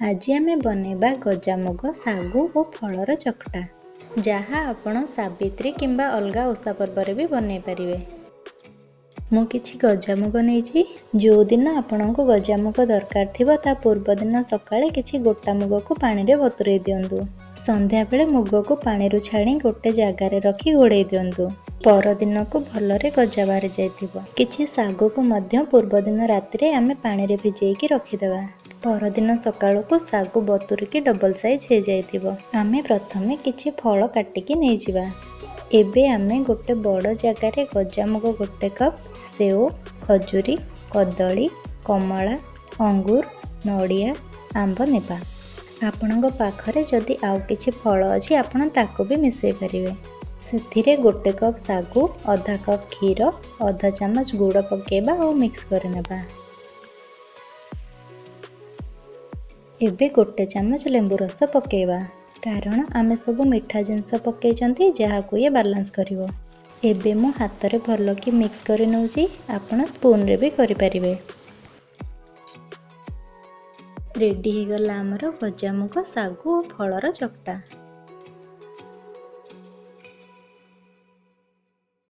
आज आमे बनेबा गजामुग सागु और फलर चकटा, जहाँ आपण सावित्री किंबा अलगा ओषा पर्व भी बनई पारिबे। मु किछि गजामुग नहीं, जो दिन आपण को गजामुग दरकार थिबो ता पूर्व दिन सकाळे किछि गोटा मुग को पानी रे बतुरई दियंतु। संध्या बेले मुग को पानी रु छाणी गोटे जगार रखी घोड़ई दियंतु। पर दिन को भलरे गजा बाहरी जाइथिबो। किछि सागु को मध्य पूर्व दिन रात्रि आमे पानी रे भिजेइकी रखिदेबा। परदिन सकाळु को सागु बतुरिकी डबल साइज हो जाइथिबो। आमे प्रथमे किछि फल काटिकी नै जिबा। एबे आमे गोटे बड़ जगार गजामुग गोटे कप, सेव, खजुरी, कदली, कमला, अंगूर, नड़िया, आंब नेबा। आपणक पाखरे जदि आउ किछि फल अछि आपण ताको भी मिसई परिवे। सेथिरे गोटे कप सागु, आधा कप क्षीर, आधा चामच गुड़ पकेबा और मिक्स कर नेबा। एबे गोटे चामच लेंबू रस पकेबा, कारण आमे सब मीठा जिनस पकेइचंती जहाकु ये बैलेंस करिवो। एबे मो हाथ रे भलो कि मिक्स करि नउची, आपण स्पून रे भी करि परिबे। रेडी हे गला हमर गजामुग सागु और फलर चकटा।